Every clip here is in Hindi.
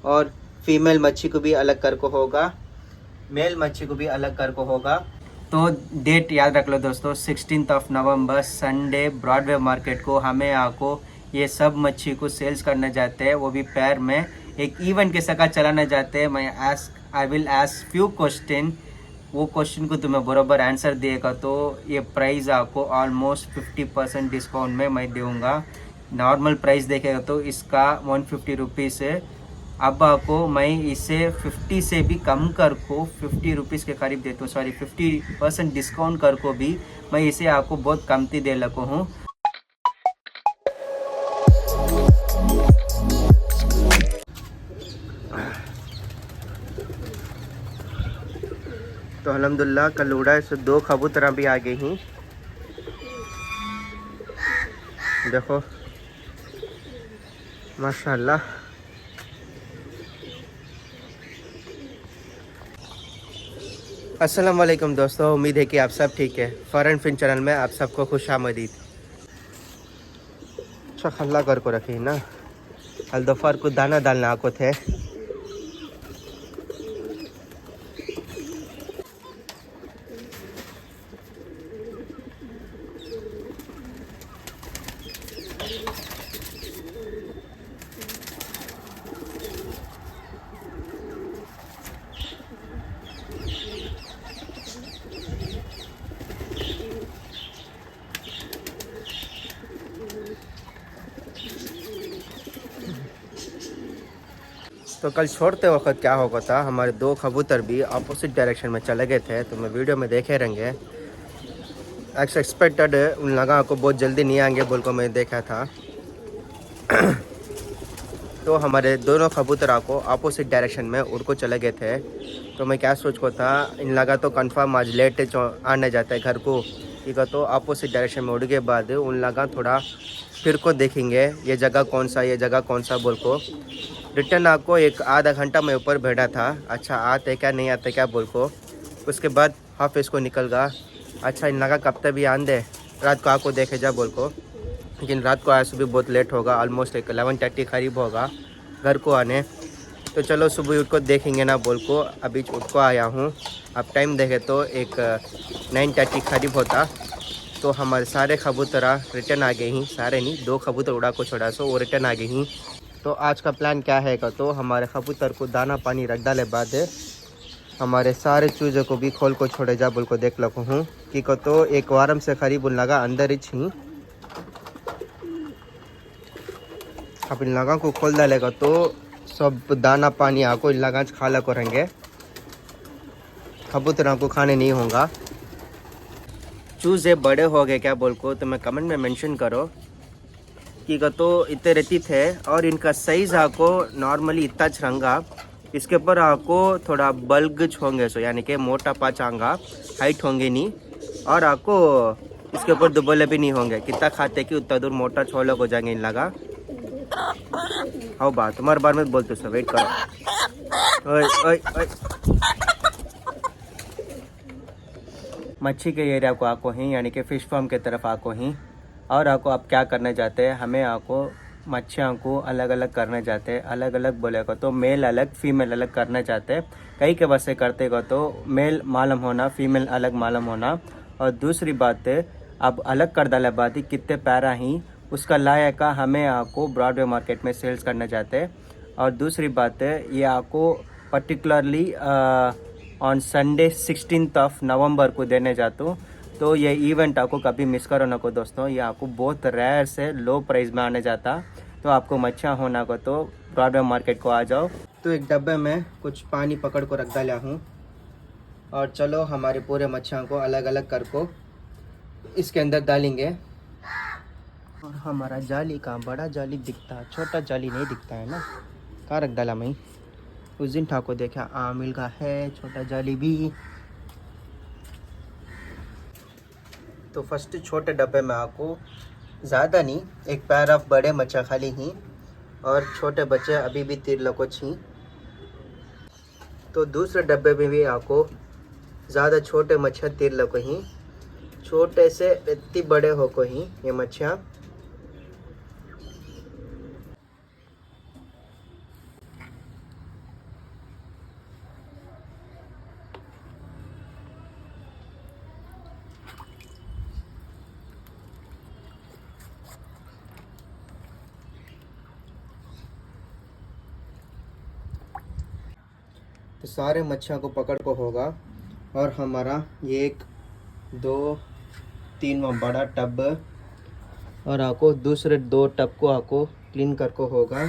और फीमेल मच्छी को भी अलग कर को होगा, मेल मच्छी को भी अलग कर को होगा। तो डेट याद रख लो दोस्तों, 16 नवंबर संडे ब्रॉडवे मार्केट को हमें आपको ये सब मच्छी को सेल्स करने जाते हैं, वो भी पैर में एक इवेंट के सका चलाने जाते हैं। I will ask few question, वो क्वेश्चन को तुम्हें बराबर आंसर देगा तो ये प्राइस आपको ऑलमोस्ट 50% डिस्काउंट में मैं दूंगा। नॉर्मल प्राइस देखेगा तो इसका 150 रुपीज़ है। अब आपको मैं इसे 50 से भी कम कर को 50 रुपीज़ के करीब देता हूँ, सॉरी 50% डिस्काउंट कर को भी मैं इसे आपको बहुत कमती दे लगा हूँ। तो अल्हम्दुलिल्लाह कल उड़ा है, 2 कबूतर भी आ गई हैं। देखो माशाल्लाह। अस्सलाम वालेकुम दोस्तों, उम्मीद है कि आप सब ठीक है। फॉरेन फिन चैनल में आप सबको खुश आमदीद। अच्छा खल्ला कर को रखी ना, हल दोपहर को दाना डालना आपको थे। तो कल छोड़ते वक्त क्या होगा था, हमारे 2 कबूतर भी अपोजिट डायरेक्शन में चले गए थे, तो मैं वीडियो में देखे रहेंगे। एक्सपेक्टेड उन लगा को बहुत जल्दी नहीं आएंगे बोल को मैं देखा था। तो हमारे दोनों कबूतर को अपोजिट डायरेक्शन में उड़ को चले गए थे। तो मैं क्या सोच को था, इन लगा तो कंफर्म आज लेट आने जाता है घर को, ठीक है। तो अपोजिट डायरेक्शन में उड़ के बाद उन लगा थोड़ा फिर को देखेंगे ये जगह कौन सा, ये जगह कौन सा बोल को। रिटर्न आपको एक आधा घंटा मैं ऊपर बैठा था, अच्छा आते क्या नहीं आते क्या बोल को। उसके बाद हाफ इसको निकल गया, अच्छा इन लगा कब तक भी आन दे, रात को आपको देखे जा बोल को। लेकिन रात को आया सुबह बहुत लेट होगा, ऑलमोस्ट एक 11:30 करीब होगा घर को आने। तो चलो सुबह उठ को देखेंगे ना बोल को अभी उठ को आया हूँ। अब टाइम देखे तो एक 9:30 करीब होता। तो हमारे सारे कबूतरा रिटर्न आ गए ही, सारे नहीं 2 कबूतर उड़ा को छोड़ा सो वो रिटर्न आ गए ही। तो आज का प्लान क्या है का, तो हमारे कबूतर को दाना पानी रख डाले बाद हमारे सारे चूज़ों को भी खोल को छोड़े जा बोल को देख लगा हूँ कि को। तो एक वारम से करीब उन लगा अंदर ही अब इन लगा को खोल डालेगा तो सब दाना पानी आको इन लगा खा ला को रहेंगे, कबूतर को खाने नहीं होगा। चूज़े बड़े हो गए क्या बोल को तो मैं कमेंट में मेंशन करो कि तो इतने रहती थे। और इनका साइज आपको नॉर्मली इतना छरंगा, इसके ऊपर आपको थोड़ा बल्ग होंगे सो यानी कि मोटा पाचांगा, हाइट होंगे नहीं। और आपको इसके ऊपर दुबले भी नहीं होंगे, कितना खाते कि उतना दूर मोटा छोले हो जाएंगे इन लगा। हाँ बात तुम्हारे बारे में बोलते सो, वेट करो। ओए ओए ओए, मच्छी के एरिया को आको ही यानी कि फ़िश फार्म की तरफ आको ही। और आपको आप क्या करना चाहते हैं, हमें आपको मच्छियों को अलग अलग करना चाहते हैं। अलग अलग बोलेगा तो मेल अलग फीमेल अलग करना चाहते हैं। कई के वजह से करते हो तो मेल मालूम होना, फीमेल अलग मालूम होना। और दूसरी बात है, अब अलग कर डाले बाद ही कितने पैरा ही उसका लाया का हमें आपको ब्रॉडवे मार्केट में सेल्स करना चाहते हैं। और दूसरी बात है, ये आपको पर्टिकुलरली ऑन संडे 16 नवंबर को देने जाता हूँ। तो ये इवेंट आपको कभी मिस करो ना को दोस्तों, ये आपको बहुत रेयर से लो प्राइस में आने जाता। तो आपको मच्छियाँ होना को तो ब्रॉडवे मार्केट को आ जाओ। तो एक डब्बे में कुछ पानी पकड़ को रख डाला हूँ और चलो हमारे पूरे मच्छियाँ को अलग अलग कर को इसके अंदर डालेंगे। और हमारा जाली का बड़ा जाली दिखता है, छोटा जाली नहीं दिखता है ना। कहाँ रख डाला मैं, उस दिन ठाकुर देखा मिल का है छोटा जाली भी। तो फर्स्ट छोटे डब्बे में आपको ज़्यादा नहीं, एक पैर ऑफ बड़े मच्छा खाली ही और छोटे बच्चे अभी भी 3 लोगों छी। तो दूसरे डब्बे में भी आपको ज़्यादा छोटे मच्छा 3 लोगों ही, छोटे से इतनी बड़े हो को ही ये मच्छियाँ। तो सारे मच्छियों को पकड़ को होगा। और हमारा ये 1 2 3 बड़ा टब और आपको दूसरे 2 टब को आपको क्लीन कर को होगा।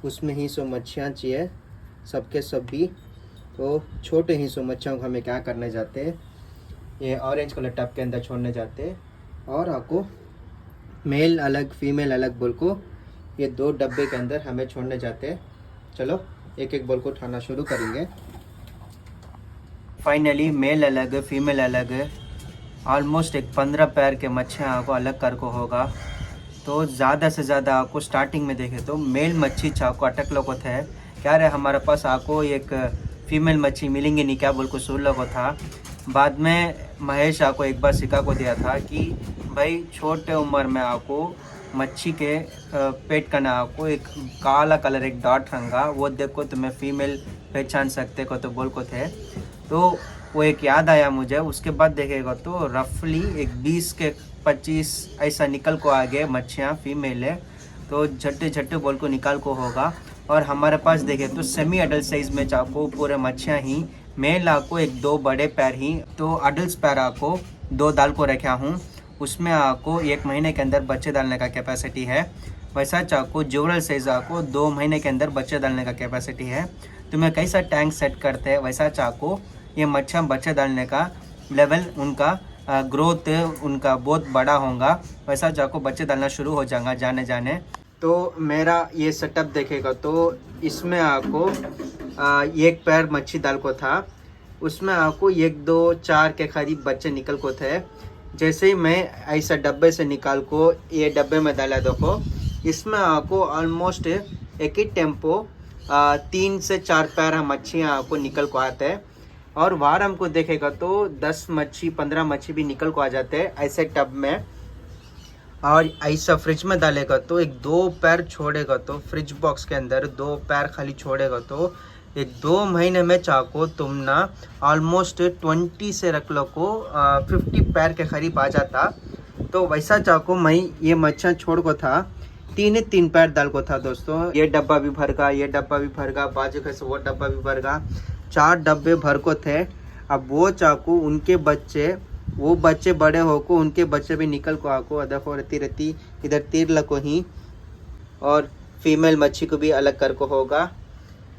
उसमें ही सो मच्छियाँ चाहिए सबके सब भी। तो छोटे ही सो मच्छियों को हमें क्या करने जाते हैं, ये ऑरेंज कलर टब के अंदर छोड़ने जाते हैं। और आपको मेल अलग फीमेल अलग बोल को ये 2 डब्बे के अंदर हमें छोड़ने जाते हैं। चलो एक एक बोल को उठाना शुरू करेंगे। फाइनली मेल अलग फीमेल अलग ऑलमोस्ट एक 15 पैर के मच्छियाँ आपको अलग कर को होगा। तो ज़्यादा से ज़्यादा आपको स्टार्टिंग में देखे तो मेल मच्छी चाको अटक लो को थे क्या रे हमारे पास आपको एक फीमेल मच्छी मिलेंगे नहीं क्या बोल को सुन लो को था। बाद में महेश आपको एक बार सिखा को दिया था कि भाई छोटे उम्र में आपको मच्छी के पेट का ना आपको एक काला कलर एक डॉट रंगा वो देखो तुम्हें फीमेल पहचान सकते को तो बोल को थे। तो वो एक याद आया मुझे। उसके बाद देखेगा तो रफली एक 20 के 25 ऐसा निकल को आगे मच्छियाँ फीमेल है। तो झट्टे झट्टे बोल को निकाल को होगा। और हमारे पास देखे तो सेमी अडल्ट साइज में चाको पूरे मच्छियाँ ही मेल आपको 1-2 बड़े पैर ही। तो अडल्ट पैर आपको 2 डाल को रखा हूँ। उसमें आपको 1 महीने के अंदर बच्चे डालने का कैपेसिटी है। वैसा चाको जुगरल साइज आपको 2 महीने के अंदर बच्चे डालने का कैपेसिटी है। तो मैं कैसा टैंक सेट करते हैं वैसा चाको ये मच्छियाँ बच्चे डालने का लेवल उनका ग्रोथ उनका बहुत बड़ा होगा। वैसा चाको बच्चे डालना शुरू हो जाएगा जाने जाने। तो मेरा ये सेटअप देखेगा तो इसमें आपको 1 पैर मच्छी डाल को था। उसमें आपको 1 2 4 के करीब बच्चे निकल को थे। जैसे ही मैं ऐसा डब्बे से निकाल को ये डब्बे में डाला देखो इसमें आपको ऑलमोस्ट एक ही टेम्पो 3 से 4 पैर मच्छियाँ आपको निकल को आते हैं। और वार हमको देखेगा तो 10 मच्छी 15 मच्छी भी निकल को आ जाते हैं ऐसे टब में। और ऐसा फ्रिज में डालेगा तो 1-2 पैर छोड़ेगा तो फ्रिज बॉक्स के अंदर 2 पैर खाली छोड़ेगा तो 1-2 महीने में चाको तुम ना ऑलमोस्ट 20 से रख लो को 50 पैर के करीब आ जाता। तो वैसा चाको मैं ये मच्छियाँ छोड़ को था 3 पैर डाल को था दोस्तों। ये डब्बा भी भर गा, ये डब्बा भी भर गा, बाजू कैसे वो डब्बा भी भर गा, 4 डब्बे भर को थे। अब वो चाकू उनके बच्चे वो बच्चे बड़े हो को उनके बच्चे भी निकल को आको देखो रहती रहती इधर तीर लको ही। और फीमेल मच्छी को भी अलग कर को होगा,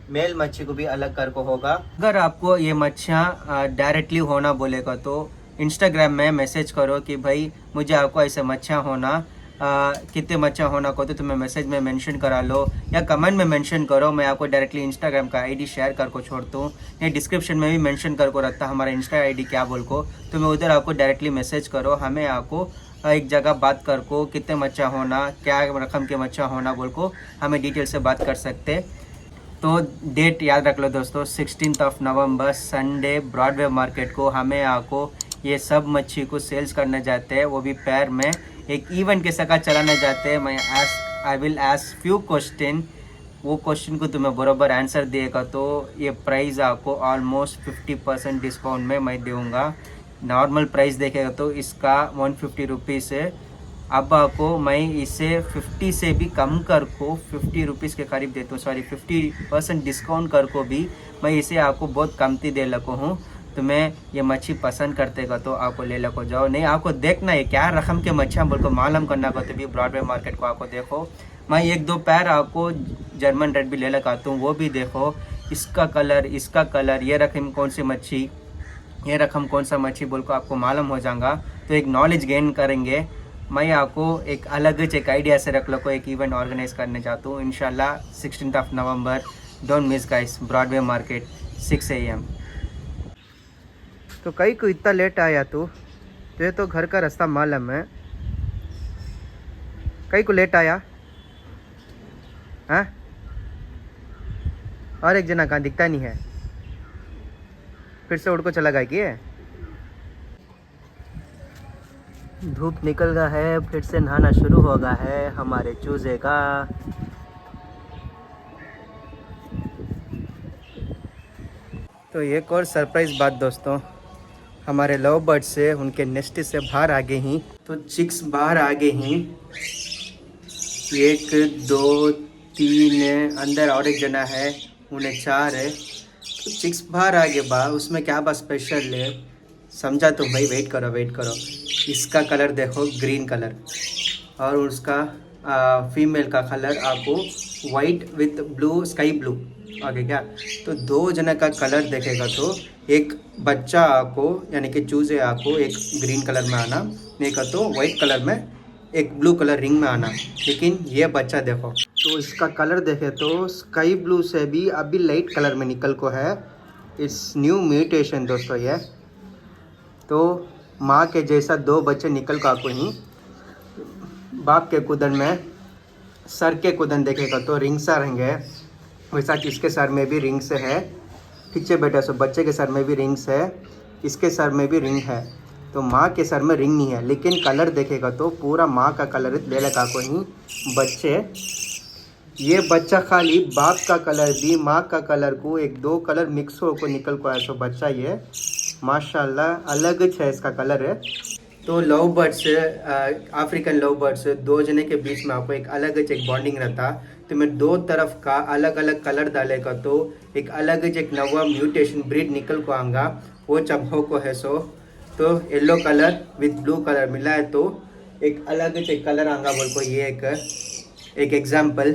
मेल मच्छी को भी अलग कर को होगा। अगर आपको ये मच्छियाँ डायरेक्टली होना बोलेगा तो इंस्टाग्राम में मैसेज करो कि भाई मुझे आपको ऐसे मच्छियाँ होना कितने मच्छियाँ होना को तो तुम्हें मैसेज में मेंशन करा लो या कमेंट में मेंशन करो। मैं आपको डायरेक्टली इंस्टाग्राम का आईडी शेयर कर को छोड़ता हूँ। ये डिस्क्रिप्शन में भी मेंशन कर को रखता हमारा इंस्टा आईडी क्या बोल को। तो मैं उधर आपको डायरेक्टली मैसेज करो। हमें आपको एक जगह बात कर को कितने मच्छियाँ होना क्या रकम के मच्छियाँ होना बोल को हमें डिटेल से बात कर सकते। तो डेट याद रख लो दोस्तों 16 नवंबर संडे ब्रॉडवे मार्केट को हमें आपको ये सब मच्छी को सेल्स करने जाते हैं। वो भी पैर में एक इवेंट के सका चलाने जाते हैं। मैं I will ask few question. वो क्वेश्चन को तुम्हें बराबर आंसर देगा तो ये प्राइस आपको ऑलमोस्ट 50% डिस्काउंट में मैं दूँगा। नॉर्मल प्राइस देखेगा तो इसका 150 रुपीज़ है। अब आपको मैं इसे 50 से भी कम कर को 50 रुपीज़ के करीब देता हूँ। सॉरी 50% डिस्काउंट कर को भी मैं इसे आपको बहुत कमती दे लगा हूँ। तुम्हें ये मच्छी पसंद करते का तो आपको ले लो जाओ। नहीं आपको देखना है क्या रकम के मच्छियाँ बोल को मालूम करना को तो भी ब्रॉडवे मार्केट को आपको देखो। मैं 1-2 पैर आपको जर्मन रेड भी ले लगाता हूँ वो भी देखो। इसका कलर ये रकम कौन सी मच्छी ये रकम कौन सा मच्छी बोल को आपको मालूम हो जाएगा। तो एक नॉलेज गेन करेंगे। मैं आपको एक अलग एक आइडिया से रख लो को एक इवेंट ऑर्गेनाइज करने चाहता हूँ इंशाल्लाह 16 नवंबर। Don't miss guys Broadway market 6 AM। तो कई को इतना लेट आया तू तुझे तो घर का रास्ता मालूम है। कई को लेट आया हाँ। और एक जना कहाँ दिखता नहीं है फिर से उड़ को चला गया कि धूप निकल गया है फिर से नहाना शुरू हो गया है हमारे चूजे का। तो एक और सरप्राइज बात दोस्तों हमारे लव बर्ड से उनके नेस्ट से बाहर आ गए ही। तो चिक्स बाहर आ गए ही 1 2 3 अंदर और एक जना है उन्हें 4 है। तो चिक्स बाहर आ गए बा, उसमें क्या बा स्पेशल है समझा तुम भाई, वेट करो वेट करो। इसका कलर देखो ग्रीन कलर, और उसका फीमेल का कलर आपको white with blue sky blue. Okay क्या, तो दो जना का कलर देखेगा तो एक बच्चा आपको यानी कि चूजे आपको एक ग्रीन कलर में आना, नहीं का तो वाइट कलर में एक ब्लू कलर रिंग में आना। लेकिन ये बच्चा देखो तो इसका कलर देखे तो स्काई ब्लू से भी अभी लाइट कलर में निकल को है। इट्स न्यू म्यूटेशन दोस्तों ये। तो माँ के जैसा दो बच्चे निकल का को ही बाप के कुदन में सर के कुदन देखेगा तो रिंग सा रहेंगे, वैसा कि इसके सर में भी रिंग्स है। ठीक है बेटा, सो बच्चे के सर में भी रिंग्स है, इसके सर में भी रिंग है। तो माँ के सर में रिंग नहीं है, लेकिन कलर देखेगा तो पूरा माँ का कलर ले लगा को ही बच्चे। ये बच्चा खाली बाप का कलर भी माँ का कलर को एक दो कलर मिक्स हो को निकल को आया। सो बच्चा ये माशाल्लाह अलग है इसका कलर है। तो love birds, African love birds दो जने के बीच में आपको एक अलग एक बॉन्डिंग रहता। तो मैं दो तरफ का अलग अलग कलर डालेगा तो एक अलग एक नवा म्यूटेशन ब्रीड निकल को आऊँगा। वो चबहो को है सो तो yellow colour with blue colour मिला है तो एक अलग एक कलर आऊँगा बोल को। ये एक एग्जाम्पल